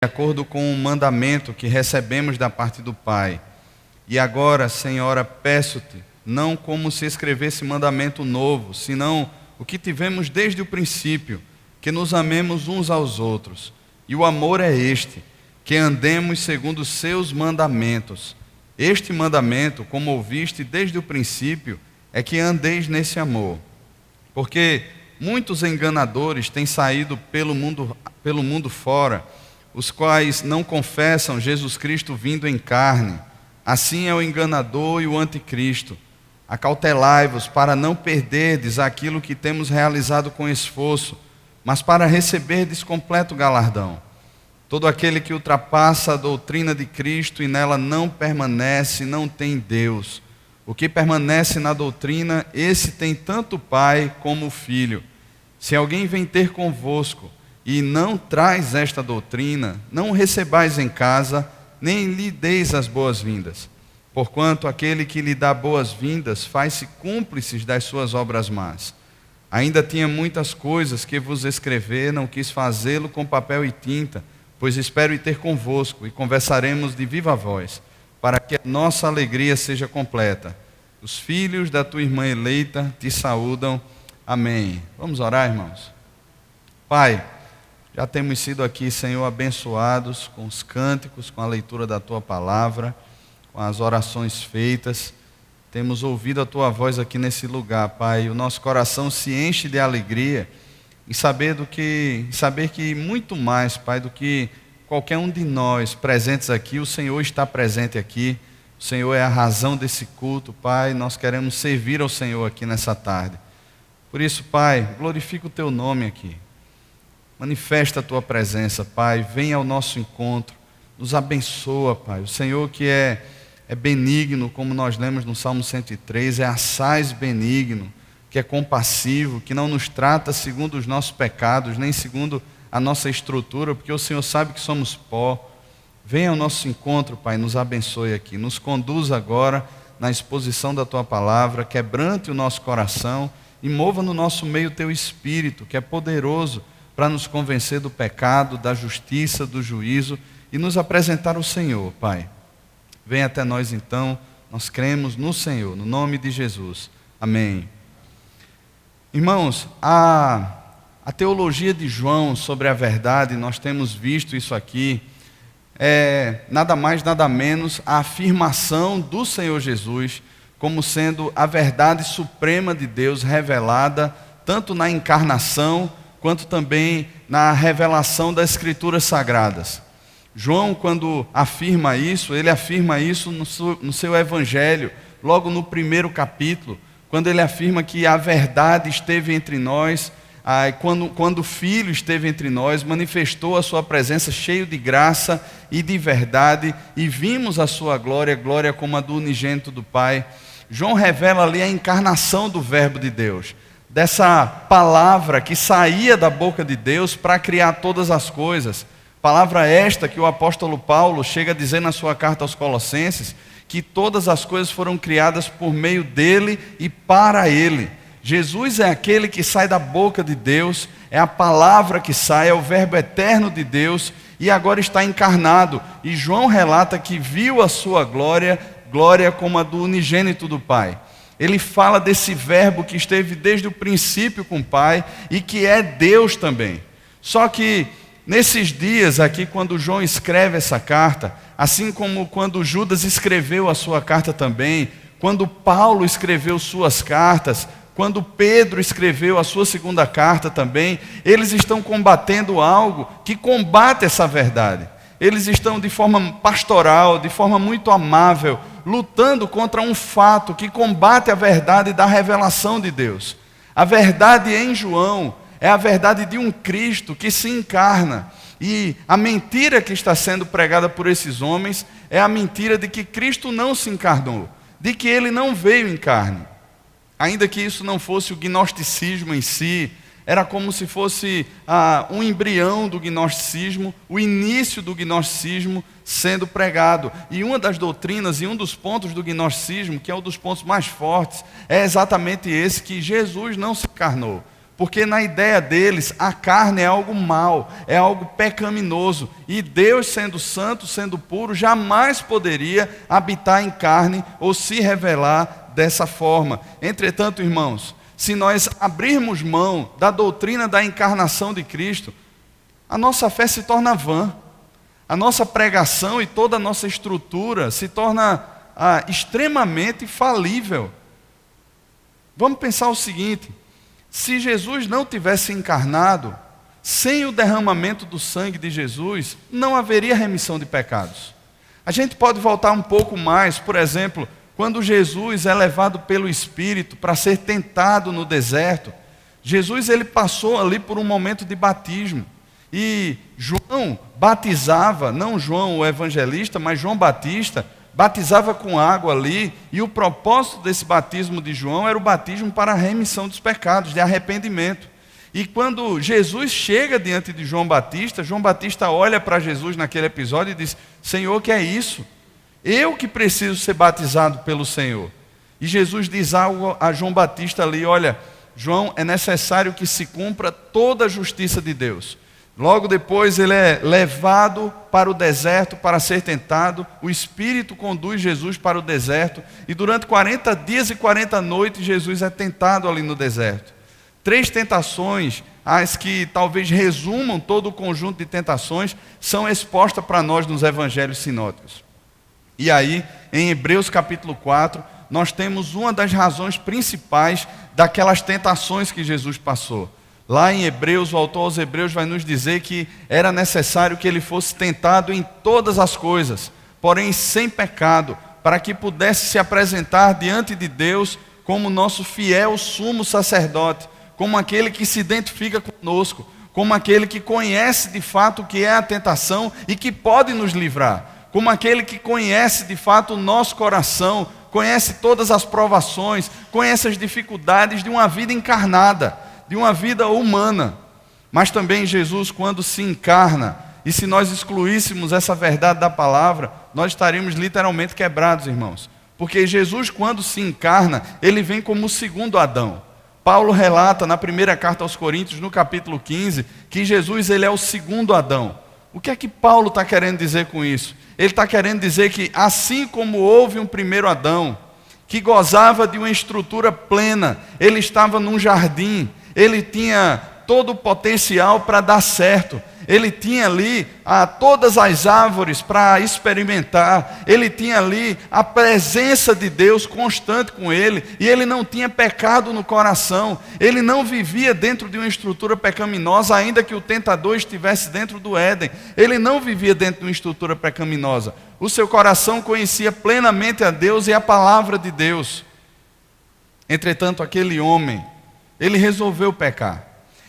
de acordo com o mandamento que recebemos da parte do Pai. E agora, Senhora, peço-te, não como se escrevesse mandamento novo, senão o que tivemos desde o princípio, que nos amemos uns aos outros. E o amor é este, que andemos segundo os seus mandamentos. Este mandamento, como ouviste desde o princípio, é que andeis nesse amor. Porque muitos enganadores têm saído pelo mundo fora, os quais não confessam Jesus Cristo vindo em carne. Assim é o enganador e o anticristo. Acautelai-vos para não perderdes aquilo que temos realizado com esforço, mas para receberdes completo galardão. Todo aquele que ultrapassa a doutrina de Cristo e nela não permanece, não tem Deus. O que permanece na doutrina, esse tem tanto o Pai como o Filho. Se alguém vem ter convosco e não traz esta doutrina, não o recebais em casa, nem lhe deis as boas-vindas. Porquanto aquele que lhe dá boas-vindas faz-se cúmplices das suas obras más. Ainda tinha muitas coisas que vos escrever, não quis fazê-lo com papel e tinta, pois espero ir ter convosco e conversaremos de viva voz, para que a nossa alegria seja completa. Os filhos da tua irmã eleita te saúdam. Amém. Vamos orar, irmãos? Pai, já temos sido aqui, Senhor, abençoados com os cânticos, com a leitura da tua palavra, com as orações feitas. Temos ouvido a tua voz aqui nesse lugar, Pai. O nosso coração se enche de alegria em saber que muito mais, Pai, do que qualquer um de nós presentes aqui, o Senhor está presente aqui. O Senhor é a razão desse culto, Pai. Nós queremos servir ao Senhor aqui nessa tarde. Por isso, Pai, glorifica o teu nome aqui. Manifesta a tua presença, Pai. Venha ao nosso encontro. Nos abençoa, Pai. O Senhor que é benigno, como nós lemos no Salmo 103, é assaz benigno, que é compassivo, que não nos trata segundo os nossos pecados, nem segundo a nossa estrutura, porque o Senhor sabe que somos pó. Venha ao nosso encontro, Pai, nos abençoe aqui. Nos conduza agora na exposição da tua palavra, quebrante o nosso coração e mova no nosso meio o teu Espírito, que é poderoso para nos convencer do pecado, da justiça, do juízo e nos apresentar o Senhor, Pai. Venha até nós então, nós cremos no Senhor, no nome de Jesus. Amém. Irmãos, a teologia de João sobre a verdade, nós temos visto isso aqui, é nada mais, nada menos a afirmação do Senhor Jesus como sendo a verdade suprema de Deus revelada tanto na encarnação quanto também na revelação das Escrituras Sagradas. João, quando afirma isso, ele afirma isso no seu Evangelho, logo no primeiro capítulo, quando ele afirma que a verdade esteve entre nós, quando o Filho esteve entre nós, manifestou a sua presença cheio de graça e de verdade, e vimos a sua glória, glória como a do unigênito do Pai. João revela ali a encarnação do Verbo de Deus, dessa palavra que saía da boca de Deus para criar todas as coisas. Palavra esta que o apóstolo Paulo chega a dizer na sua carta aos Colossenses, que todas as coisas foram criadas por meio dele e para ele. Jesus é aquele que sai da boca de Deus, é a palavra que sai, é o verbo eterno de Deus e agora está encarnado. E João relata que viu a sua glória, glória como a do unigênito do Pai. Ele fala desse verbo que esteve desde o princípio com o Pai e que é Deus também. Só que nesses dias aqui, quando João escreve essa carta, assim como quando Judas escreveu a sua carta também, quando Paulo escreveu suas cartas, quando Pedro escreveu a sua segunda carta também, eles estão combatendo algo que combate essa verdade. Eles estão de forma pastoral, de forma muito amável, lutando contra um fato que combate a verdade da revelação de Deus. A verdade em João é a verdade de um Cristo que se encarna. E a mentira que está sendo pregada por esses homens é a mentira de que Cristo não se encarnou, de que ele não veio em carne. Ainda que isso não fosse o gnosticismo em si, era como se fosse um embrião do gnosticismo, o início do gnosticismo sendo pregado. E uma das doutrinas e um dos pontos do gnosticismo, que é um dos pontos mais fortes, é exatamente esse, que Jesus não se encarnou. porque na ideia deles a carne é algo mau, é algo pecaminoso, e Deus, sendo santo, sendo puro, jamais poderia habitar em carne ou se revelar dessa forma. Entretanto, irmãos, se nós abrirmos mão da doutrina da encarnação de Cristo, a nossa fé se torna vã, a nossa pregação e toda a nossa estrutura se torna extremamente falível. Vamos pensar o seguinte: se Jesus não tivesse encarnado, sem o derramamento do sangue de Jesus, não haveria remissão de pecados. A gente pode voltar um pouco mais, por exemplo, quando Jesus é levado pelo Espírito para ser tentado no deserto, Jesus ele passou ali por um momento de batismo. E João batizava, não João o evangelista, mas João Batista, batizava com água ali, e o propósito desse batismo de João era o batismo para a remissão dos pecados, de arrependimento. E quando Jesus chega diante de João Batista olha para Jesus naquele episódio e diz: Senhor, que é isso? Eu que preciso ser batizado pelo Senhor. E Jesus diz algo a João Batista ali: olha, João, é necessário que se cumpra toda a justiça de Deus. Logo depois ele é levado para o deserto para ser tentado. O Espírito conduz Jesus para o deserto. E durante 40 dias e 40 noites Jesus é tentado ali no deserto. 3 tentações, as que talvez resumam todo o conjunto de tentações, são expostas para nós nos evangelhos sinóticos. E aí, em Hebreus capítulo 4, nós temos uma das razões principais daquelas tentações que Jesus passou. Lá em Hebreus, o autor aos Hebreus vai nos dizer que era necessário que ele fosse tentado em todas as coisas, porém sem pecado, para que pudesse se apresentar diante de Deus como nosso fiel sumo sacerdote, como aquele que se identifica conosco, como aquele que conhece de fato o que é a tentação e que pode nos livrar, como aquele que conhece de fato o nosso coração, conhece todas as provações, conhece as dificuldades de uma vida encarnada, de uma vida humana. Mas também Jesus, quando se encarna, e se nós excluíssemos essa verdade da palavra, nós estaríamos literalmente quebrados, irmãos. Porque Jesus, quando se encarna, ele vem como o segundo Adão. Paulo relata na primeira carta aos Coríntios, no capítulo 15, que Jesus ele é o segundo Adão. O que é que Paulo está querendo dizer com isso? Ele está querendo dizer que assim como houve um primeiro Adão, que gozava de uma estrutura plena, ele estava num jardim, ele tinha todo o potencial para dar certo, ele tinha ali todas as árvores para experimentar, ele tinha ali a presença de Deus constante com ele, e ele não tinha pecado no coração, ele não vivia dentro de uma estrutura pecaminosa, ainda que o tentador estivesse dentro do Éden, ele não vivia dentro de uma estrutura pecaminosa, o seu coração conhecia plenamente a Deus e a palavra de Deus. Entretanto, aquele homem, ele resolveu pecar.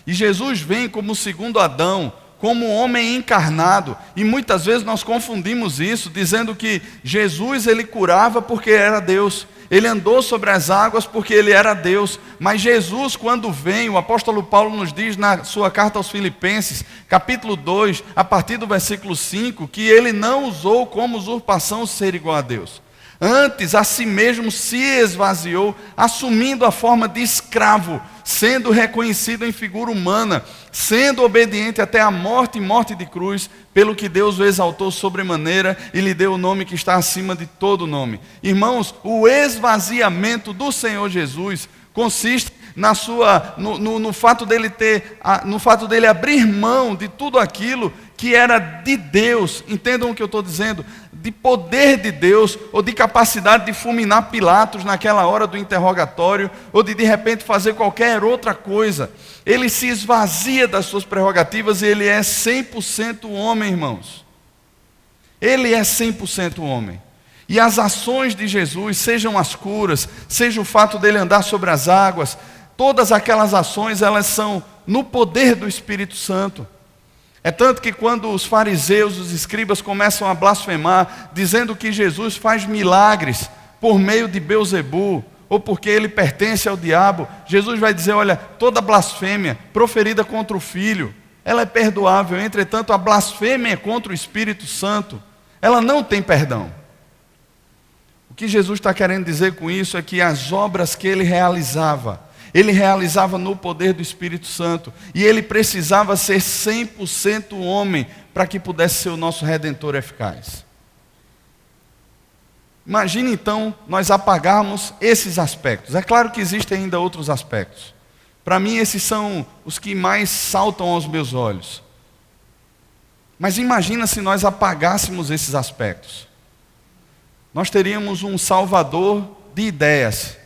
E Jesus vem como o segundo Adão, como um homem encarnado. E muitas vezes nós confundimos isso, dizendo que Jesus ele curava porque era Deus. Ele andou sobre as águas porque ele era Deus. Mas Jesus, quando vem, o apóstolo Paulo nos diz na sua carta aos Filipenses, capítulo 2, a partir do versículo 5, que ele não usou como usurpação ser igual a Deus. Antes, a si mesmo se esvaziou, assumindo a forma de escravo, sendo reconhecido em figura humana, sendo obediente até a morte e morte de cruz, pelo que Deus o exaltou sobremaneira e lhe deu o nome que está acima de todo nome. Irmãos, o esvaziamento do Senhor Jesus consiste no fato dele abrir mão de tudo aquilo que era de Deus. Entendam o que eu estou dizendo? De poder de Deus, ou de capacidade de fulminar Pilatos naquela hora do interrogatório, ou de repente fazer qualquer outra coisa. Ele se esvazia das suas prerrogativas e ele é 100% homem, irmãos. Ele é 100% homem. E as ações de Jesus, sejam as curas, seja o fato dele andar sobre as águas, todas aquelas ações, elas são no poder do Espírito Santo. É tanto que quando os fariseus, os escribas começam a blasfemar, dizendo que Jesus faz milagres por meio de Belzebu, ou porque ele pertence ao diabo, Jesus vai dizer, olha, toda blasfêmia proferida contra o Filho, ela é perdoável. Entretanto, a blasfêmia contra o Espírito Santo, ela não tem perdão. O que Jesus está querendo dizer com isso é que as obras que ele realizava, ele realizava no poder do Espírito Santo, e ele precisava ser 100% homem para que pudesse ser o nosso Redentor eficaz. Imagine então nós apagarmos esses aspectos. É claro que existem ainda outros aspectos. Para mim esses são os que mais saltam aos meus olhos. Mas imagina se nós apagássemos esses aspectos. Nós teríamos um salvador de ideias,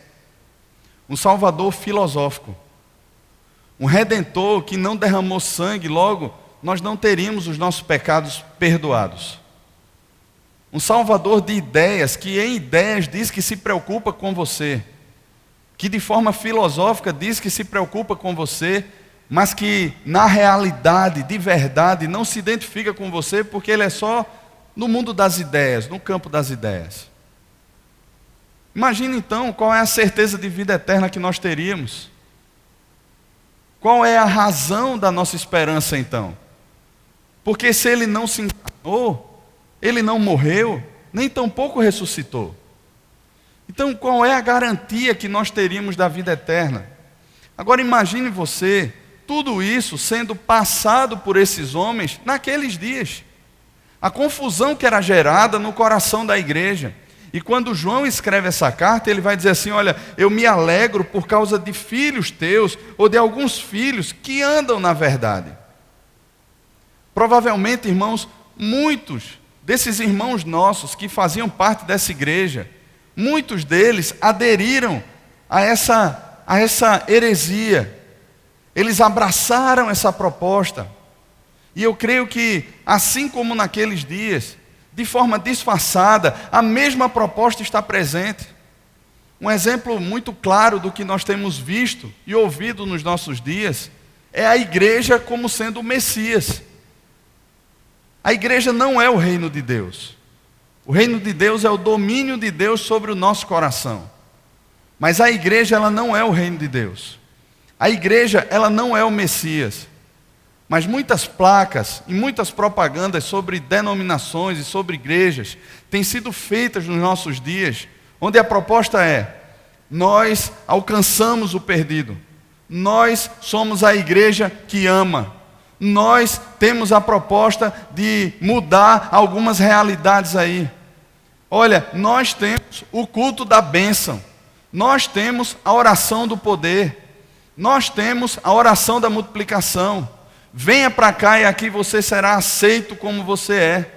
um salvador filosófico, um redentor que não derramou sangue, logo nós não teríamos os nossos pecados perdoados. Um salvador de ideias, que em ideias diz que se preocupa com você, que de forma filosófica diz que se preocupa com você, mas que na realidade, de verdade, não se identifica com você, porque ele é só no mundo das ideias, no campo das ideias. Imagine então qual é a certeza de vida eterna que nós teríamos. Qual é a razão da nossa esperança então? Porque se ele não se encarnou, ele não morreu, nem tampouco ressuscitou. Então qual é a garantia que nós teríamos da vida eterna? Agora imagine você, tudo isso sendo passado por esses homens naqueles dias. A confusão que era gerada no coração da igreja. E quando João escreve essa carta, ele vai dizer assim: olha, eu me alegro por causa de filhos teus, ou de alguns filhos que andam na verdade. Provavelmente, irmãos, muitos desses irmãos nossos que faziam parte dessa igreja, muitos deles aderiram a essa heresia. Eles abraçaram essa proposta. E eu creio que, assim como naqueles dias, de forma disfarçada, a mesma proposta está presente. Um exemplo muito claro do que nós temos visto e ouvido nos nossos dias é a igreja como sendo o Messias. A igreja não é o reino de Deus. O reino de Deus é o domínio de Deus sobre o nosso coração. Mas a igreja, ela não é o reino de Deus. A igreja, ela não é o Messias. Mas muitas placas e muitas propagandas sobre denominações e sobre igrejas têm sido feitas nos nossos dias, onde a proposta é: nós alcançamos o perdido, nós somos a igreja que ama, nós temos a proposta de mudar algumas realidades aí. Olha, nós temos o culto da bênção, nós temos a oração do poder, nós temos a oração da multiplicação. Venha para cá e aqui você será aceito como você é.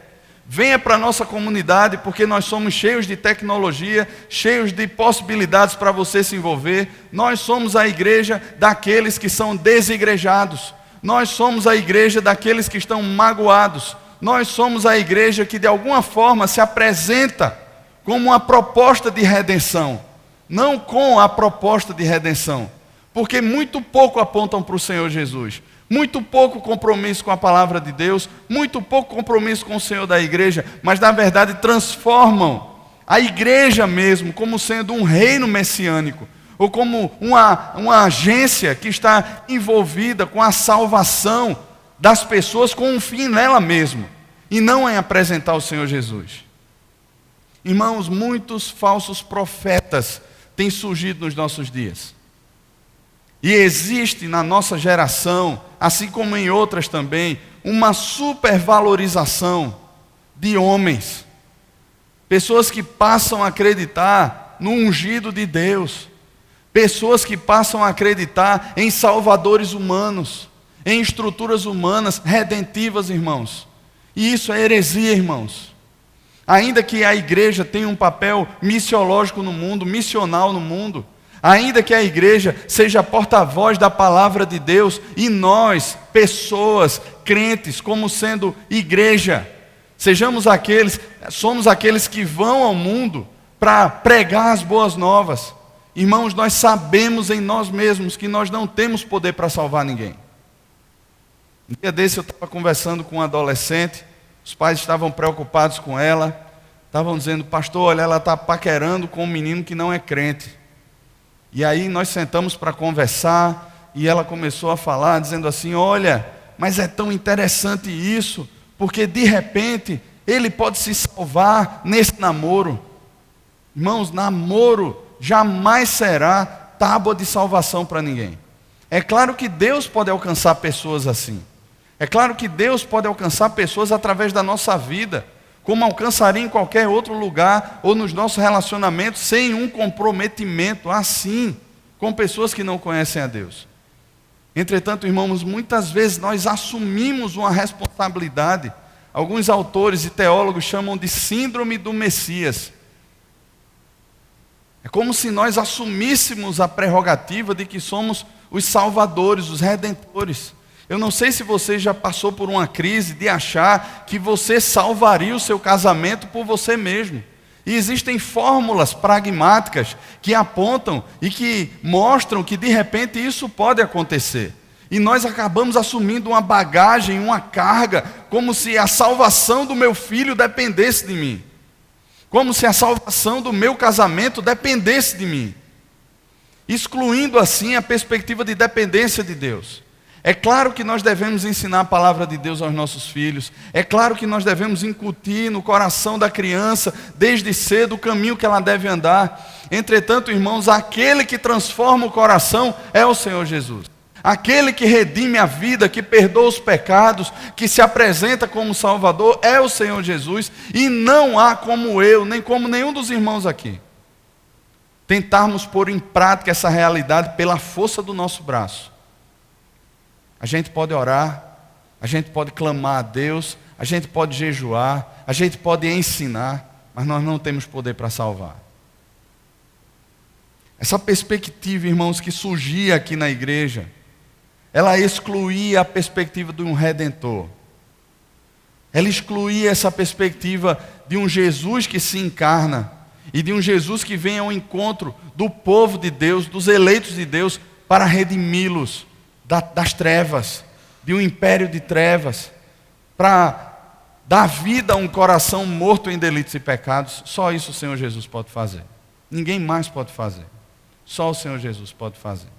Venha para a nossa comunidade, porque nós somos cheios de tecnologia, cheios de possibilidades para você se envolver. Nós somos a igreja daqueles que são desigrejados. Nós somos a igreja daqueles que estão magoados. Nós somos a igreja que de alguma forma se apresenta como uma proposta de redenção, não com a proposta de redenção, porque muito pouco apontam para o Senhor Jesus. Muito pouco compromisso com a palavra de Deus, muito pouco compromisso com o Senhor da igreja, mas na verdade transformam a igreja mesmo como sendo um reino messiânico, ou como uma agência que está envolvida com a salvação das pessoas com um fim nela mesma, e não em apresentar o Senhor Jesus. Irmãos, muitos falsos profetas têm surgido nos nossos dias. E existe na nossa geração, assim como em outras também, uma supervalorização de homens. Pessoas que passam a acreditar no ungido de Deus. Pessoas que passam a acreditar em salvadores humanos, em estruturas humanas redentivas, irmãos. E isso é heresia, irmãos. Ainda que a igreja tenha um papel missiológico no mundo, missional no mundo, ainda que a igreja seja porta-voz da palavra de Deus, e nós, pessoas, crentes, como sendo igreja, somos aqueles que vão ao mundo para pregar as boas novas. Irmãos, nós sabemos em nós mesmos que nós não temos poder para salvar ninguém. Um dia desse eu estava conversando com uma adolescente, os pais estavam preocupados com ela, estavam dizendo: pastor, olha, ela está paquerando com um menino que não é crente. E aí nós sentamos para conversar, e ela começou a falar, dizendo assim: olha, mas é tão interessante isso, porque de repente ele pode se salvar nesse namoro. Irmãos, namoro jamais será tábua de salvação para ninguém. É claro que Deus pode alcançar pessoas assim. É claro que Deus pode alcançar pessoas através da nossa vida, como alcançaria em qualquer outro lugar ou nos nossos relacionamentos, sem um comprometimento assim, com pessoas que não conhecem a Deus. Entretanto, irmãos, muitas vezes nós assumimos uma responsabilidade. Alguns autores e teólogos chamam de síndrome do Messias. É como se nós assumíssemos a prerrogativa de que somos os salvadores, os redentores. Eu não sei se você já passou por uma crise de achar que você salvaria o seu casamento por você mesmo. E existem fórmulas pragmáticas que apontam e que mostram que de repente isso pode acontecer. E nós acabamos assumindo uma bagagem, uma carga, como se a salvação do meu filho dependesse de mim. Como se a salvação do meu casamento dependesse de mim. Excluindo assim a perspectiva de dependência de Deus. É claro que nós devemos ensinar a palavra de Deus aos nossos filhos. É claro que nós devemos incutir no coração da criança, desde cedo, o caminho que ela deve andar. Entretanto, irmãos, aquele que transforma o coração é o Senhor Jesus. Aquele que redime a vida, que perdoa os pecados, que se apresenta como Salvador, é o Senhor Jesus. E não há como eu, nem como nenhum dos irmãos aqui, tentarmos pôr em prática essa realidade pela força do nosso braço. A gente pode orar, a gente pode clamar a Deus, a gente pode jejuar, a gente pode ensinar, mas nós não temos poder para salvar. Essa perspectiva, irmãos, que surgia aqui na igreja, ela excluía a perspectiva de um redentor. Ela excluía essa perspectiva de um Jesus que se encarna e de um Jesus que vem ao encontro do povo de Deus, dos eleitos de Deus, para redimi-los das trevas, de um império de trevas, para dar vida a um coração morto em delitos e pecados. Só isso o Senhor Jesus pode fazer. Ninguém mais pode fazer. Só o Senhor Jesus pode fazer.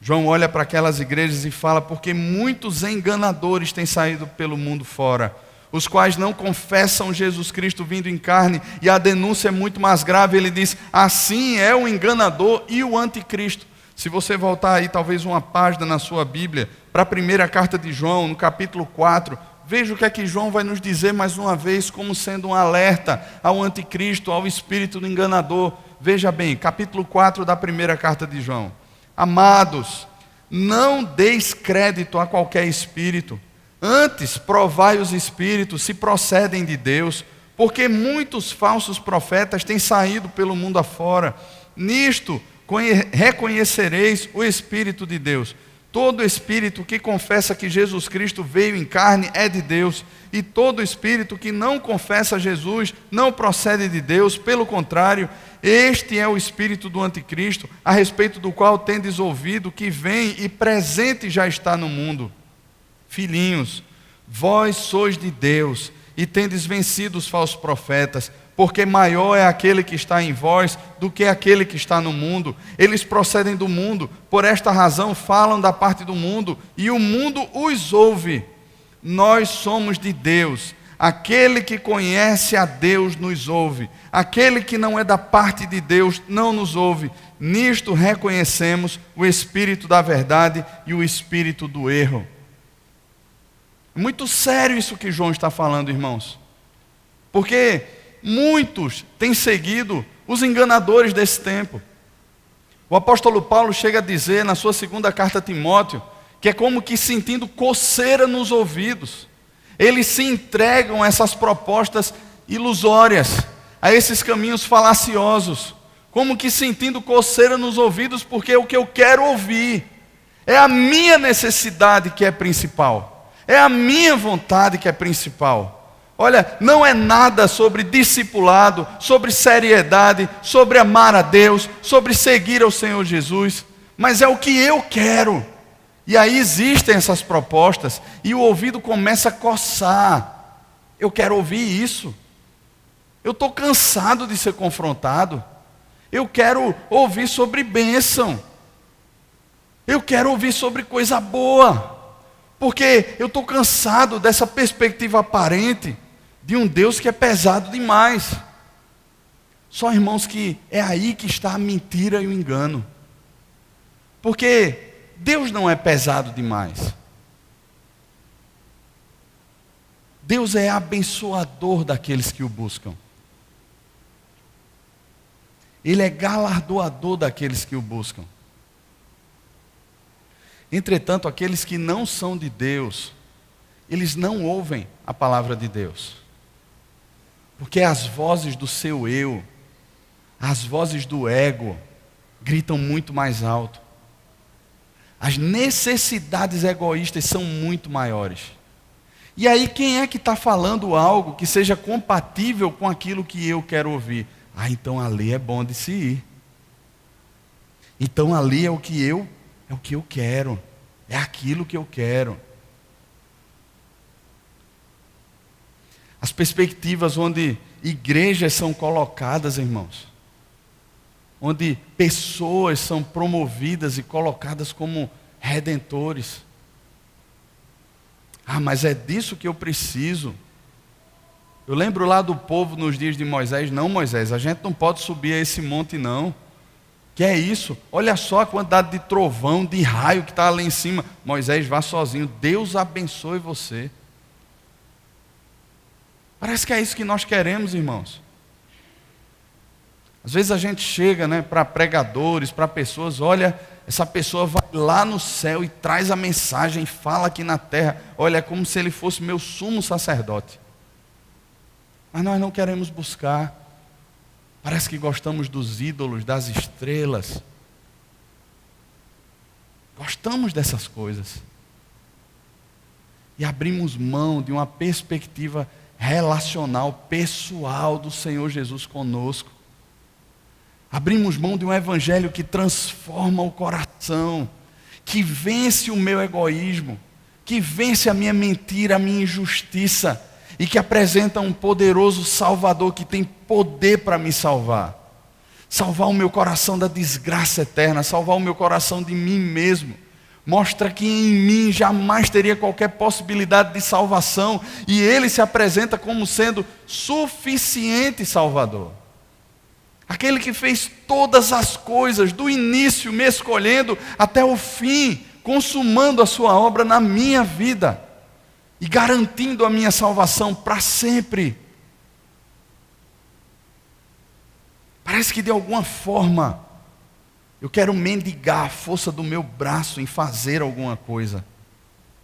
João olha para aquelas igrejas e fala: porque muitos enganadores têm saído pelo mundo fora, os quais não confessam Jesus Cristo vindo em carne, e a denúncia é muito mais grave. Ele diz: assim é o enganador e o anticristo. Se você voltar aí talvez uma página na sua Bíblia, para a primeira carta de João, no capítulo 4, veja o que é que João vai nos dizer mais uma vez, como sendo um alerta ao anticristo, ao espírito do enganador. Veja bem, capítulo 4 da primeira carta de João. Amados, não deis crédito a qualquer espírito, antes provai os espíritos se procedem de Deus, porque muitos falsos profetas têm saído pelo mundo afora. Nisto reconhecereis o Espírito de Deus. Todo espírito que confessa que Jesus Cristo veio em carne é de Deus, e todo espírito que não confessa Jesus não procede de Deus. Pelo contrário, este é o espírito do anticristo, a respeito do qual tendes ouvido que vem e presente já está no mundo. Filhinhos, vós sois de Deus e tendes vencido os falsos profetas, porque maior é aquele que está em vós do que aquele que está no mundo. Eles procedem do mundo, por esta razão falam da parte do mundo, e o mundo os ouve. Nós somos de Deus. Aquele que conhece a Deus nos ouve. Aquele que não é da parte de Deus não nos ouve. Nisto reconhecemos o espírito da verdade e o espírito do erro. É muito sério isso que João está falando, irmãos. Porque muitos têm seguido os enganadores desse tempo. O apóstolo Paulo chega a dizer na sua segunda carta a Timóteo que é como que sentindo coceira nos ouvidos. Eles se entregam a essas propostas ilusórias, a esses caminhos falaciosos, como que sentindo coceira nos ouvidos, porque o que eu quero ouvir é a minha necessidade que é principal, é a minha vontade que é principal. Olha, não é nada sobre discipulado, sobre seriedade, sobre amar a Deus, sobre seguir ao Senhor Jesus, mas é o que eu quero. E aí existem essas propostas, e o ouvido começa a coçar. Eu quero ouvir isso. Eu estou cansado de ser confrontado. Eu quero ouvir sobre bênção. Eu quero ouvir sobre coisa boa. Porque eu estou cansado dessa perspectiva aparente de um Deus que é pesado demais. Só, irmãos, que é aí que está a mentira e o engano. Porque Deus não é pesado demais. Deus é abençoador daqueles que o buscam. Ele é galardoador daqueles que o buscam. Entretanto, aqueles que não são de Deus, eles não ouvem a palavra de Deus. Porque as vozes do seu eu, as vozes do ego, gritam muito mais alto. As necessidades egoístas são muito maiores. E aí quem é que está falando algo que seja compatível com aquilo que eu quero ouvir? Então ali é bom de se ir. Então ali é o que eu quero. É aquilo que eu quero. As perspectivas onde igrejas são colocadas, irmãos, onde pessoas são promovidas e colocadas como redentores. Mas é disso que eu preciso. Eu lembro lá do povo nos dias de Moisés. Não, Moisés, a gente não pode subir a esse monte não. Que é isso? Olha só a quantidade de trovão, de raio que está lá em cima. Moisés, vá sozinho. Deus abençoe você. Parece que é isso que nós queremos, irmãos. Às vezes a gente chega, para pregadores, para pessoas, olha, essa pessoa vai lá no céu e traz a mensagem, fala aqui na terra, olha, é como se ele fosse meu sumo sacerdote. Mas nós não queremos buscar. Parece que gostamos dos ídolos, das estrelas. Gostamos dessas coisas. E abrimos mão de uma perspectiva relacional, pessoal do Senhor Jesus conosco. Abrimos mão de um evangelho que transforma o coração, que vence o meu egoísmo, que vence a minha mentira, a minha injustiça, e que apresenta um poderoso Salvador que tem poder para me salvar. Salvar o meu coração da desgraça eterna, salvar o meu coração de mim mesmo. Mostra que em mim jamais teria qualquer possibilidade de salvação, e Ele se apresenta como sendo suficiente Salvador. Aquele que fez todas as coisas, do início me escolhendo até o fim, consumando a sua obra na minha vida e garantindo a minha salvação para sempre. Parece que de alguma forma eu quero mendigar a força do meu braço em fazer alguma coisa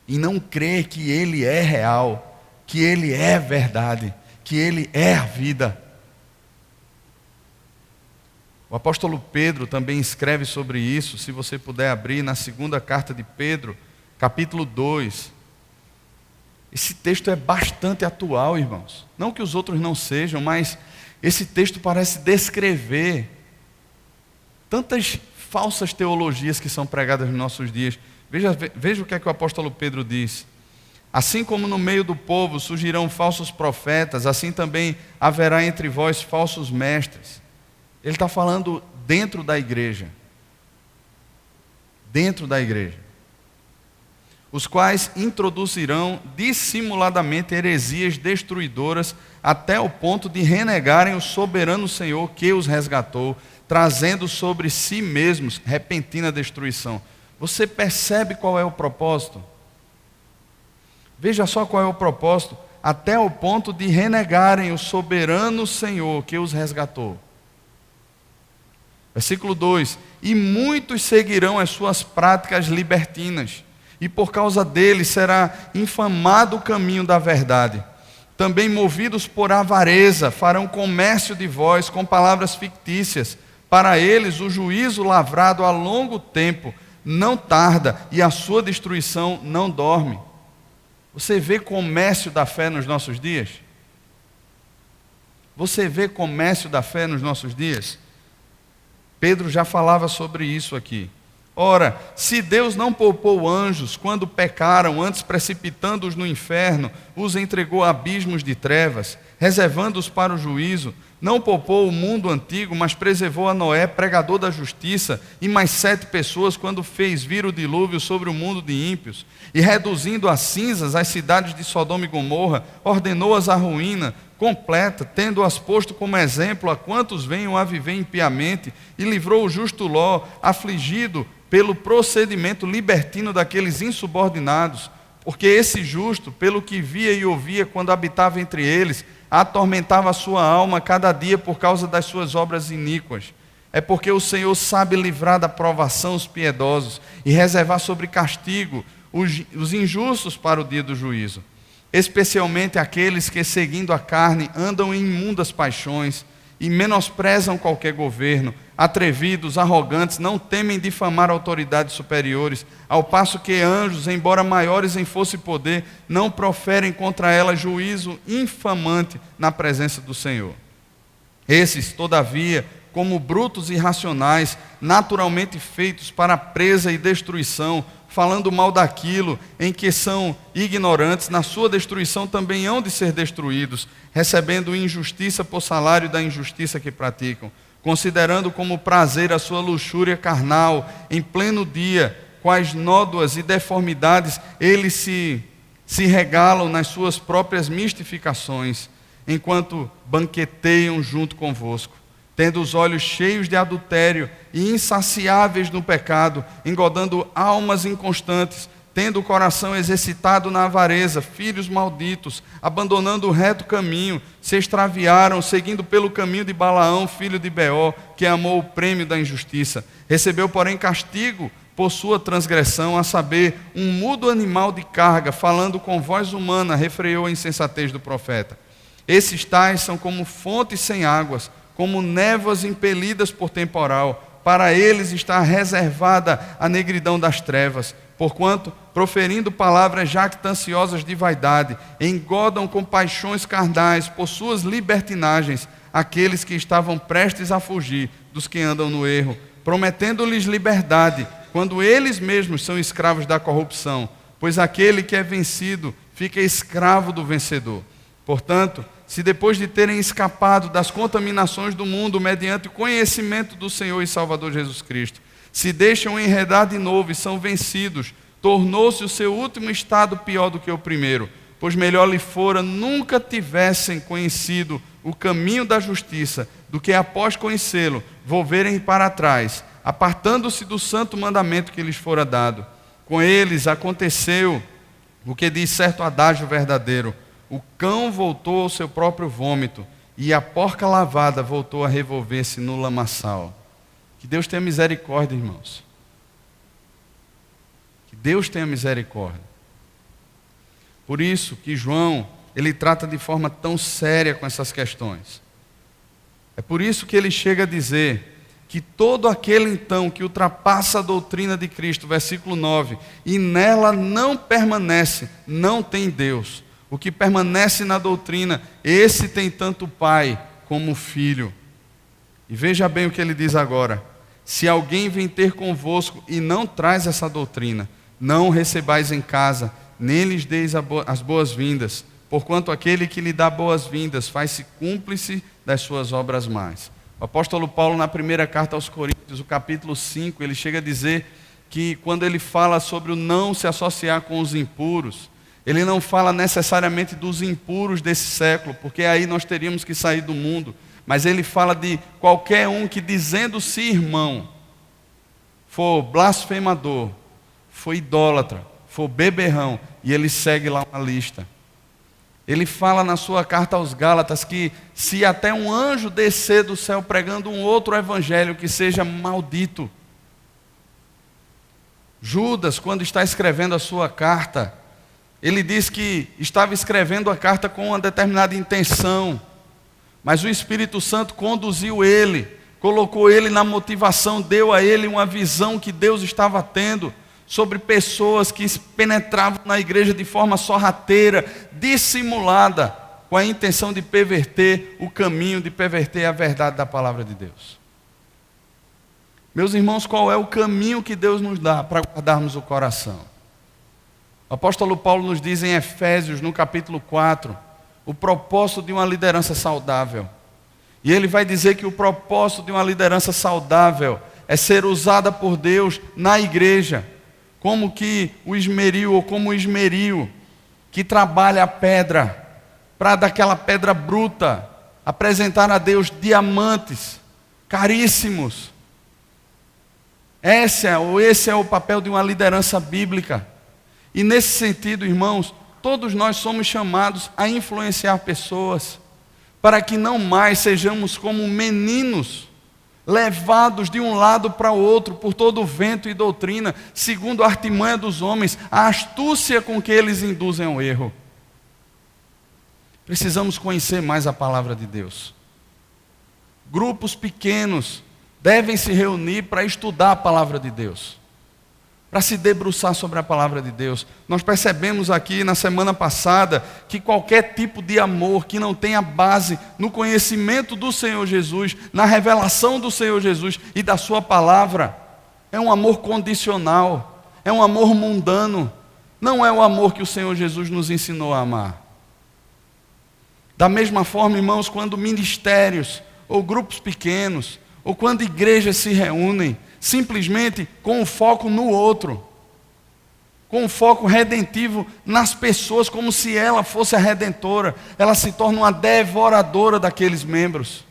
e não crer que Ele é real, que Ele é verdade, que Ele é a vida. O apóstolo Pedro também escreve sobre isso, se você puder abrir na segunda carta de Pedro, capítulo 2. Esse texto é bastante atual, irmãos. Não que os outros não sejam, mas esse texto parece descrever tantas falsas teologias que são pregadas nos nossos dias. Veja o que é que o apóstolo Pedro diz. Assim como no meio do povo surgirão falsos profetas, assim também haverá entre vós falsos mestres. Ele está falando dentro da igreja. Dentro da igreja. Os quais introduzirão dissimuladamente heresias destruidoras até o ponto de renegarem o soberano Senhor que os resgatou, trazendo sobre si mesmos repentina destruição. Você percebe qual é o propósito? Veja só qual é o propósito. Até o ponto de renegarem o soberano Senhor que os resgatou. Versículo 2: E muitos seguirão as suas práticas libertinas, e por causa deles será infamado o caminho da verdade. Também movidos por avareza, farão comércio de vós com palavras fictícias. Para eles o juízo lavrado a longo tempo não tarda, e a sua destruição não dorme. Você vê comércio da fé nos nossos dias? Você vê comércio da fé nos nossos dias? Pedro já falava sobre isso aqui. Ora, se Deus não poupou anjos quando pecaram, antes precipitando-os no inferno, os entregou a abismos de trevas, reservando-os para o juízo, não poupou o mundo antigo, mas preservou a Noé, pregador da justiça, e mais 7 pessoas quando fez vir o dilúvio sobre o mundo de ímpios, e reduzindo a cinzas as cidades de Sodoma e Gomorra, ordenou-as à ruína, completa, tendo-as posto como exemplo a quantos venham a viver impiamente, e livrou o justo Ló, afligido pelo procedimento libertino daqueles insubordinados, porque esse justo, pelo que via e ouvia quando habitava entre eles, atormentava a sua alma cada dia por causa das suas obras iníquas. É porque o Senhor sabe livrar da provação os piedosos e reservar sobre castigo os injustos para o dia do juízo, especialmente aqueles que, seguindo a carne, andam em imundas paixões e menosprezam qualquer governo, atrevidos, arrogantes, não temem difamar autoridades superiores, ao passo que anjos, embora maiores em força e poder, não proferem contra elas juízo infamante na presença do Senhor. Esses, todavia, como brutos irracionais, naturalmente feitos para presa e destruição, falando mal daquilo em que são ignorantes, na sua destruição também hão de ser destruídos, recebendo injustiça por salário da injustiça que praticam, considerando como prazer a sua luxúria carnal, em pleno dia, quais nódoas e deformidades eles se regalam nas suas próprias mistificações, enquanto banqueteiam junto convosco, tendo os olhos cheios de adultério e insaciáveis no pecado, engodando almas inconstantes, tendo o coração exercitado na avareza, filhos malditos, abandonando o reto caminho, se extraviaram, seguindo pelo caminho de Balaão, filho de Beor, que amou o prêmio da injustiça. Recebeu, porém, castigo por sua transgressão, a saber, um mudo animal de carga, falando com voz humana, refreou a insensatez do profeta. Esses tais são como fontes sem águas, como névoas impelidas por temporal. Para eles está reservada a negridão das trevas, porquanto, proferindo palavras jactanciosas de vaidade, engodam com paixões carnais por suas libertinagens aqueles que estavam prestes a fugir dos que andam no erro, prometendo-lhes liberdade, quando eles mesmos são escravos da corrupção, pois aquele que é vencido fica escravo do vencedor. Portanto, se depois de terem escapado das contaminações do mundo mediante o conhecimento do Senhor e Salvador Jesus Cristo, se deixam enredar de novo e são vencidos, tornou-se o seu último estado pior do que o primeiro, pois melhor lhe fora nunca tivessem conhecido o caminho da justiça, do que após conhecê-lo, volverem para trás, apartando-se do santo mandamento que lhes fora dado. Com eles aconteceu o que diz certo adágio verdadeiro: o cão voltou ao seu próprio vômito, e a porca lavada voltou a revolver-se no lamaçal. Que Deus tenha misericórdia, irmãos. Que Deus tenha misericórdia. Por isso que João, ele trata de forma tão séria com essas questões. É por isso que ele chega a dizer que todo aquele então que ultrapassa a doutrina de Cristo, versículo 9, e nela não permanece, não tem Deus. O que permanece na doutrina, esse tem tanto o Pai como o Filho. E veja bem o que ele diz agora: se alguém vem ter convosco e não traz essa doutrina, não o recebais em casa, nem lhes deis as boas-vindas, porquanto aquele que lhe dá boas-vindas faz-se cúmplice das suas obras más. O apóstolo Paulo, na primeira carta aos Coríntios, o capítulo 5, ele chega a dizer que quando ele fala sobre o não se associar com os impuros, ele não fala necessariamente dos impuros desse século, porque aí nós teríamos que sair do mundo, mas ele fala de qualquer um que, dizendo-se irmão, for blasfemador, for idólatra, for beberrão, e ele segue lá uma lista. Ele fala na sua carta aos Gálatas que se até um anjo descer do céu pregando um outro evangelho que seja maldito. Judas, quando está escrevendo a sua carta, ele diz que estava escrevendo a carta com uma determinada intenção, mas o Espírito Santo conduziu ele, colocou ele na motivação, deu a ele uma visão que Deus estava tendo sobre pessoas que penetravam na igreja de forma sorrateira, dissimulada, com a intenção de perverter o caminho, de perverter a verdade da palavra de Deus. Meus irmãos, qual é o caminho que Deus nos dá para guardarmos o coração? O apóstolo Paulo nos diz em Efésios, no capítulo 4, o propósito de uma liderança saudável. E ele vai dizer que o propósito de uma liderança saudável é ser usada por Deus na igreja, como que o esmeril, ou como o esmeril, que trabalha a pedra, para daquela pedra bruta apresentar a Deus diamantes caríssimos. Esse é o papel de uma liderança bíblica. E nesse sentido, irmãos, todos nós somos chamados a influenciar pessoas, para que não mais sejamos como meninos, levados de um lado para o outro, por todo o vento e doutrina, segundo a artimanha dos homens, a astúcia com que eles induzem ao erro. Precisamos conhecer mais a palavra de Deus. Grupos pequenos devem se reunir para estudar a palavra de Deus, para se debruçar sobre a palavra de Deus. Nós percebemos aqui na semana passada que qualquer tipo de amor que não tenha base no conhecimento do Senhor Jesus, na revelação do Senhor Jesus e da sua palavra, é um amor condicional, é um amor mundano, não é o amor que o Senhor Jesus nos ensinou a amar. Da mesma forma, irmãos, quando ministérios ou grupos pequenos, ou quando igrejas se reúnem, simplesmente com o foco no outro, com o foco redentivo nas pessoas, como se ela fosse a redentora, ela se torna uma devoradora daqueles membros.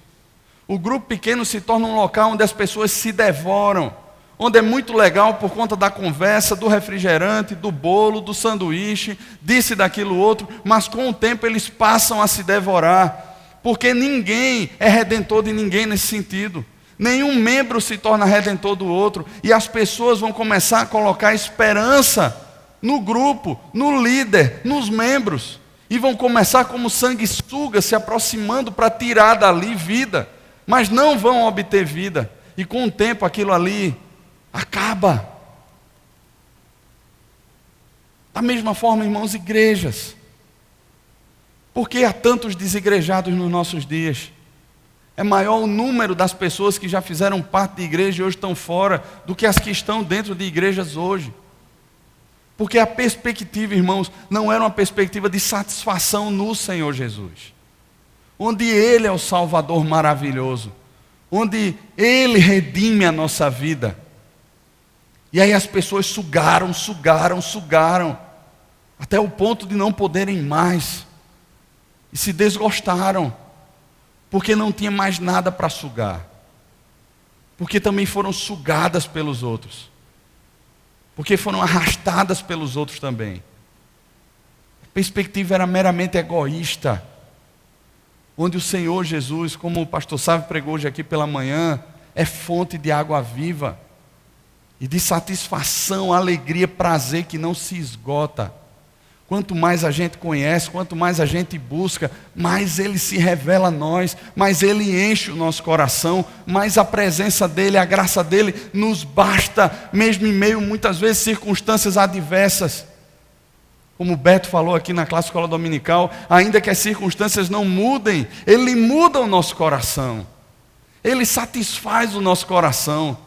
O grupo pequeno se torna um local onde as pessoas se devoram, onde é muito legal por conta da conversa, do refrigerante, do bolo, do sanduíche, disso e daquilo outro, mas com o tempo eles passam a se devorar, porque ninguém é redentor de ninguém nesse sentido. Nenhum membro se torna redentor do outro, e as pessoas vão começar a colocar esperança no grupo, no líder, nos membros, e vão começar como sanguessuga se aproximando para tirar dali vida, mas não vão obter vida, e com o tempo aquilo ali acaba. Da mesma forma, irmãos, igrejas. Por que há tantos desigrejados nos nossos dias? É maior o número das pessoas que já fizeram parte de igreja e hoje estão fora do que as que estão dentro de igrejas hoje. Porque a perspectiva, irmãos, não era uma perspectiva de satisfação no Senhor Jesus, onde Ele é o Salvador maravilhoso, onde Ele redime a nossa vida. E aí as pessoas sugaram, até o ponto de não poderem mais, e se desgostaram, porque não tinha mais nada para sugar, porque também foram sugadas pelos outros, porque foram arrastadas pelos outros também. A perspectiva era meramente egoísta, onde o Senhor Jesus, como o pastor Sávio pregou hoje aqui pela manhã, é fonte de água viva, e de satisfação, alegria, prazer que não se esgota. Quanto mais a gente conhece, quanto mais a gente busca, mais Ele se revela a nós, mais Ele enche o nosso coração, mais a presença dEle, a graça dEle nos basta, mesmo em meio, muitas vezes, circunstâncias adversas. Como o Beto falou aqui na classe escola dominical, ainda que as circunstâncias não mudem, Ele muda o nosso coração, Ele satisfaz o nosso coração,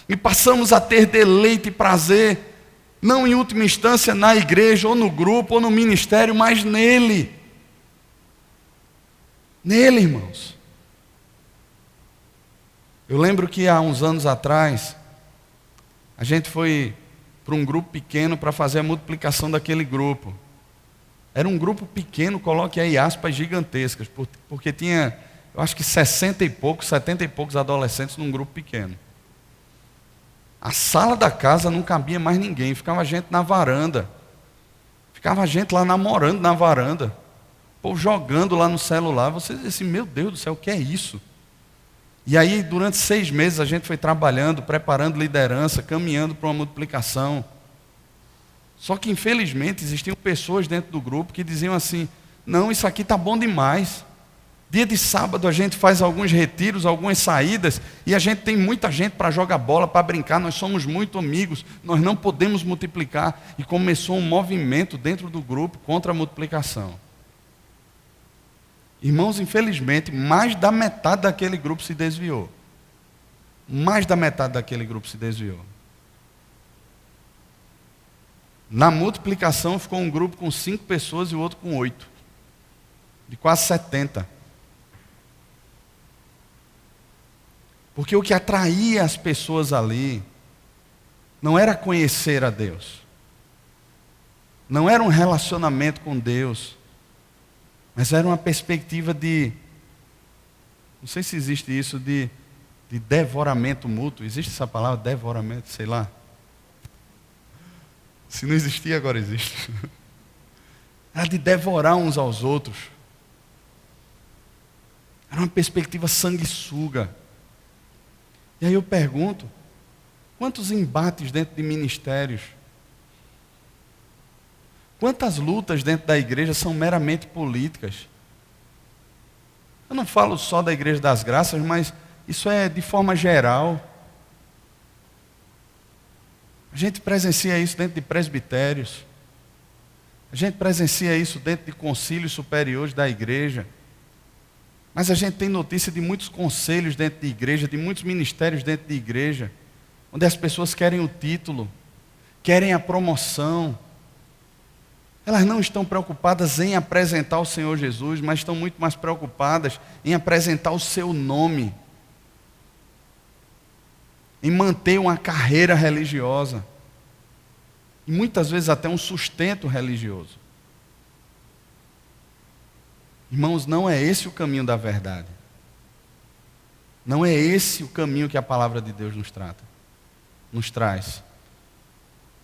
e passamos a ter deleite e prazer, não em última instância na igreja, ou no grupo, ou no ministério, mas nele. Nele, irmãos. Eu lembro que há uns anos atrás, a gente foi para um grupo pequeno para fazer a multiplicação daquele grupo. Era um grupo pequeno, coloque aí aspas gigantescas, porque tinha, eu acho que 60 e poucos, 70 e poucos adolescentes num grupo pequeno. A sala da casa não cabia mais ninguém, ficava gente na varanda, ficava gente lá namorando na varanda, o povo jogando lá no celular. Você diz assim, meu Deus do céu, o que é isso? E aí durante 6 meses a gente foi trabalhando, preparando liderança, caminhando para uma multiplicação. Só que infelizmente existiam pessoas dentro do grupo que diziam assim, não, isso aqui está bom demais. Dia de sábado a gente faz alguns retiros, algumas saídas, e a gente tem muita gente para jogar bola, para brincar, nós somos muito amigos, nós não podemos multiplicar. E começou um movimento dentro do grupo contra a multiplicação. Irmãos, infelizmente, mais da metade daquele grupo se desviou. Mais da metade daquele grupo se desviou. Na multiplicação ficou um grupo com 5 pessoas e o outro com 8. De quase 70. Porque o que atraía as pessoas ali não era conhecer a Deus, não era um relacionamento com Deus, Mas era uma perspectiva de, não sei se existe isso, de devoramento mútuo. Existe essa palavra, devoramento, sei lá. Se não existia, agora existe. Era de devorar uns aos outros. Era uma perspectiva sanguessuga. E aí eu pergunto, quantos embates dentro de ministérios? Quantas lutas dentro da igreja são meramente políticas? Eu não falo só da Igreja das Graças, mas isso é de forma geral. A gente presencia isso dentro de presbitérios. A gente presencia isso dentro de concílios superiores da igreja. Mas a gente tem notícia de muitos conselhos dentro de igreja, de muitos ministérios dentro de igreja, onde as pessoas querem o título, querem a promoção. Elas não estão preocupadas em apresentar o Senhor Jesus, mas estão muito mais preocupadas em apresentar o seu nome, em manter uma carreira religiosa, e muitas vezes até um sustento religioso. Irmãos, não é esse o caminho da verdade. Não é esse o caminho que a palavra de Deus nos traz.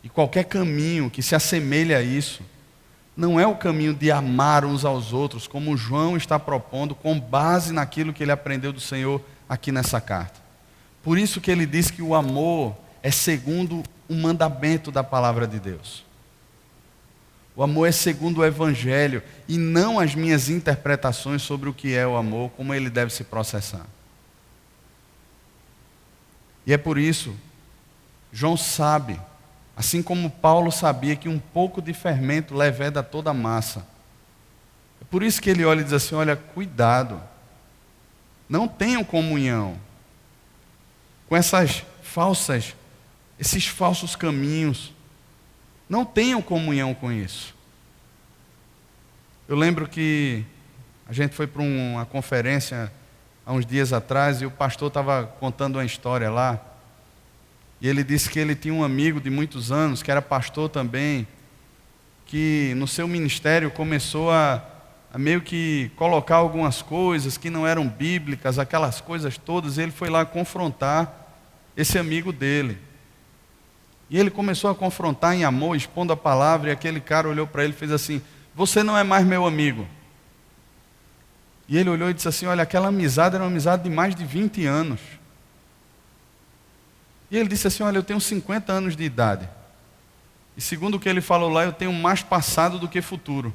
E qualquer caminho que se assemelhe a isso, não é o caminho de amar uns aos outros, como João está propondo, com base naquilo que ele aprendeu do Senhor aqui nessa carta. Por isso que ele diz que o amor é segundo o mandamento da palavra de Deus. O amor é segundo o Evangelho e não as minhas interpretações sobre o que é o amor, como ele deve se processar. E é por isso, João sabe, assim como Paulo sabia, que um pouco de fermento leveda toda a massa. É por isso que ele olha e diz assim, olha, cuidado, não tenham comunhão com esses falsos caminhos. Não tenham comunhão com isso. Eu lembro que a gente foi para uma conferência há uns dias atrás e o pastor estava contando uma história lá. E ele disse que ele tinha um amigo de muitos anos, que era pastor também, que no seu ministério começou a meio que colocar algumas coisas que não eram bíblicas, aquelas coisas todas, e ele foi lá confrontar esse amigo dele. E ele começou a confrontar em amor, expondo a palavra, e aquele cara olhou para ele e fez assim, você não é mais meu amigo. E ele olhou e disse assim, olha, aquela amizade era uma amizade de mais de 20 anos. E ele disse assim, olha, eu tenho 50 anos de idade. E segundo o que ele falou lá, eu tenho mais passado do que futuro.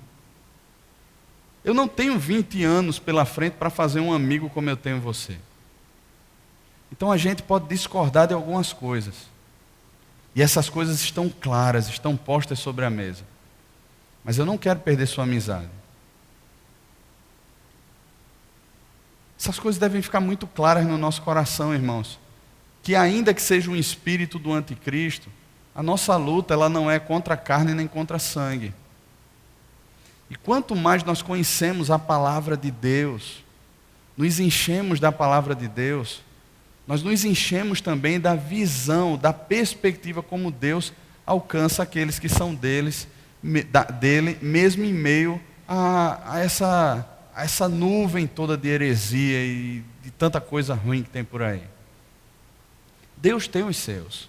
Eu não tenho 20 anos pela frente para fazer um amigo como eu tenho você. Então a gente pode discordar de algumas coisas. E essas coisas estão claras, estão postas sobre a mesa. Mas eu não quero perder sua amizade. Essas coisas devem ficar muito claras no nosso coração, irmãos. Que ainda que seja um espírito do anticristo, a nossa luta ela não é contra a carne nem contra sangue. E quanto mais nós conhecemos a palavra de Deus, nos enchemos da palavra de Deus, nós nos enchemos também da visão, da perspectiva como Deus alcança aqueles que são dele, mesmo em meio a essa nuvem toda de heresia e de tanta coisa ruim que tem por aí. Deus tem os seus.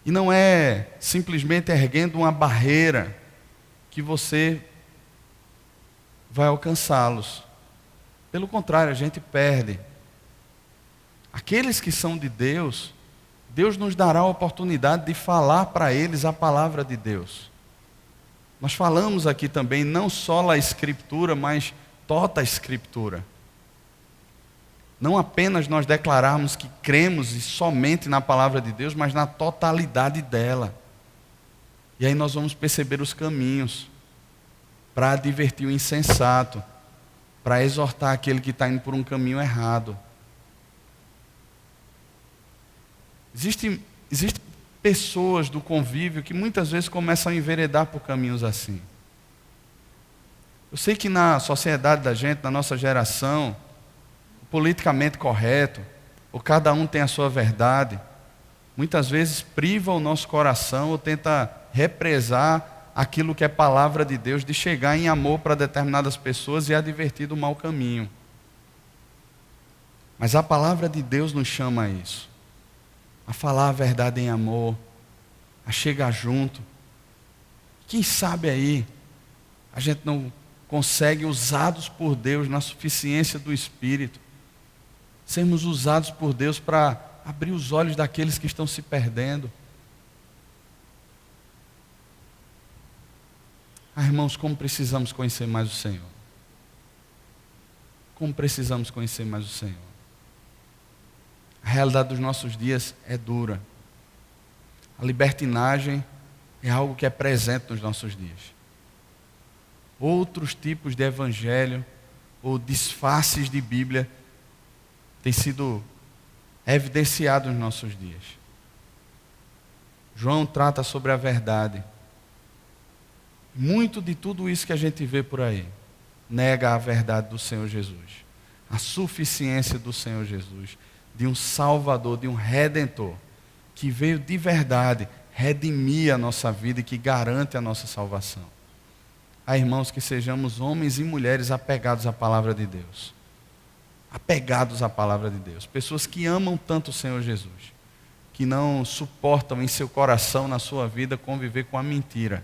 E não é simplesmente erguendo uma barreira que você vai alcançá-los. Pelo contrário, a gente perde. Aqueles que são de Deus, Deus nos dará a oportunidade de falar para eles a palavra de Deus. Nós falamos aqui também não só a Escritura, mas toda a Escritura. Não apenas nós declararmos que cremos e somente na palavra de Deus, mas na totalidade dela. E aí nós vamos perceber os caminhos para advertir o insensato, para exortar aquele que está indo por um caminho errado. Existem pessoas do convívio que muitas vezes começam a enveredar por caminhos assim. Eu sei que na sociedade da gente, na nossa geração, o politicamente correto, ou cada um tem a sua verdade, muitas vezes priva o nosso coração ou tenta represar aquilo que é palavra de Deus, de chegar em amor para determinadas pessoas e advertir do mau caminho. Mas a palavra de Deus nos chama a isso, a falar a verdade em amor, a chegar junto. Quem sabe aí a gente não consegue, usados por Deus na suficiência do Espírito, sermos usados por Deus para abrir os olhos daqueles que estão se perdendo. Irmãos, como precisamos conhecer mais o Senhor. Como precisamos conhecer mais o Senhor. A realidade dos nossos dias é dura. A libertinagem é algo que é presente nos nossos dias. Outros tipos de evangelho ou disfarces de Bíblia têm sido evidenciados nos nossos dias. João trata sobre a verdade. Muito de tudo isso que a gente vê por aí nega a verdade do Senhor Jesus, a suficiência do Senhor Jesus, de um Salvador, de um Redentor, que veio de verdade redimir a nossa vida e que garante a nossa salvação. Irmãos, que sejamos homens e mulheres apegados à palavra de Deus. Apegados à palavra de Deus. Pessoas que amam tanto o Senhor Jesus, que não suportam em seu coração, na sua vida, conviver com a mentira,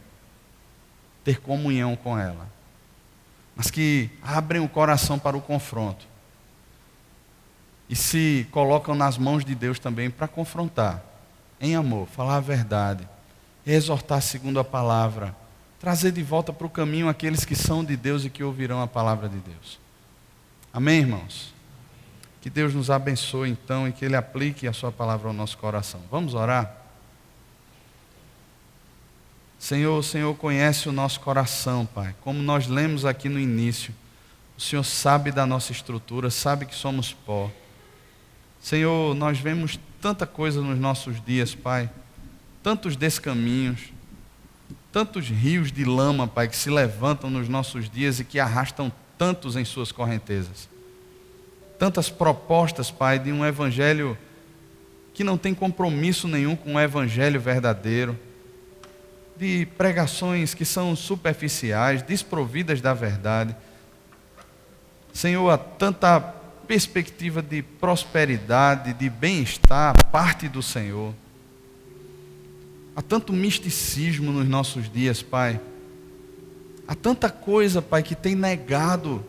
ter comunhão com ela, mas que abrem o coração para o confronto e se colocam nas mãos de Deus também para confrontar, em amor, falar a verdade, exortar segundo a palavra, trazer de volta para o caminho aqueles que são de Deus e que ouvirão a palavra de Deus. Amém, irmãos? Que Deus nos abençoe então e que Ele aplique a sua palavra ao nosso coração. Vamos orar? Senhor, o Senhor conhece o nosso coração, Pai. Como nós lemos aqui no início, o Senhor sabe da nossa estrutura, sabe que somos pó. Senhor, nós vemos tanta coisa nos nossos dias, Pai. Tantos descaminhos, tantos rios de lama, Pai, que se levantam nos nossos dias e que arrastam tantos em suas correntezas. Tantas propostas, Pai, de um evangelho que não tem compromisso nenhum com o evangelho verdadeiro. De pregações que são superficiais, desprovidas da verdade. Senhor, há tanta perspectiva de prosperidade, de bem-estar, parte do Senhor. Há tanto misticismo nos nossos dias, Pai. Há tanta coisa, Pai, que tem negado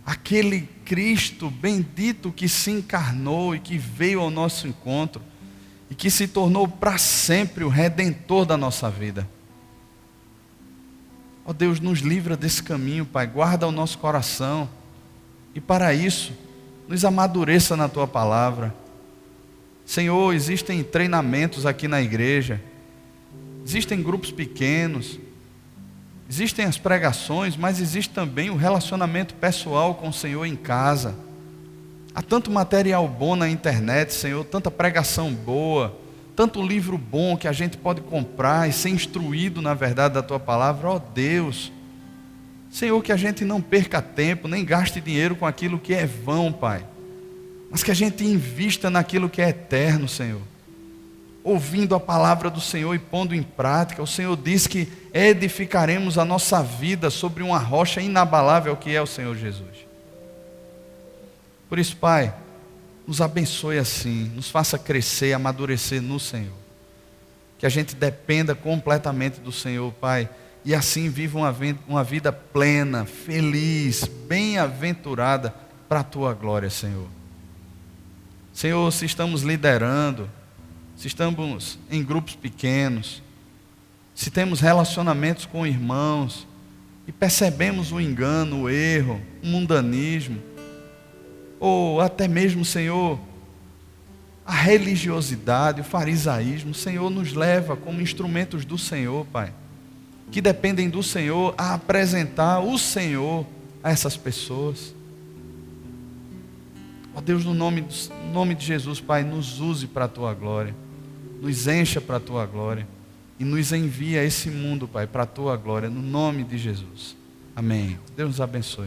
aquele Cristo bendito que se encarnou e que veio ao nosso encontro e que se tornou para sempre o Redentor da nossa vida. Ó Deus, nos livra desse caminho, Pai, guarda o nosso coração e para isso, nos amadureça na Tua palavra. Senhor, existem treinamentos aqui na igreja, existem grupos pequenos, existem as pregações, mas existe também o relacionamento pessoal com o Senhor em casa. Há tanto material bom na internet, Senhor, tanta pregação boa, tanto livro bom que a gente pode comprar e ser instruído na verdade da Tua palavra. Ó Deus, Senhor, que a gente não perca tempo, nem gaste dinheiro com aquilo que é vão, Pai, mas que a gente invista naquilo que é eterno, Senhor. Ouvindo a palavra do Senhor e pondo em prática. O Senhor diz que edificaremos a nossa vida sobre uma rocha inabalável que é o Senhor Jesus. Por isso, Pai, nos abençoe assim, nos faça crescer e amadurecer no Senhor. Que a gente dependa completamente do Senhor, Pai, e assim viva uma vida plena, feliz, bem-aventurada para a Tua glória, Senhor. Senhor, se estamos liderando, se estamos em grupos pequenos, se temos relacionamentos com irmãos e percebemos o engano, o erro, o mundanismo, ou até mesmo, Senhor, a religiosidade, o farisaísmo, o Senhor nos leva como instrumentos do Senhor, Pai, que dependem do Senhor, a apresentar o Senhor a essas pessoas. Ó Deus, no nome de Jesus, Pai, nos use para a Tua glória, nos encha para a Tua glória e nos envia a esse mundo, Pai, para a Tua glória, no nome de Jesus. Amém. Deus nos abençoe.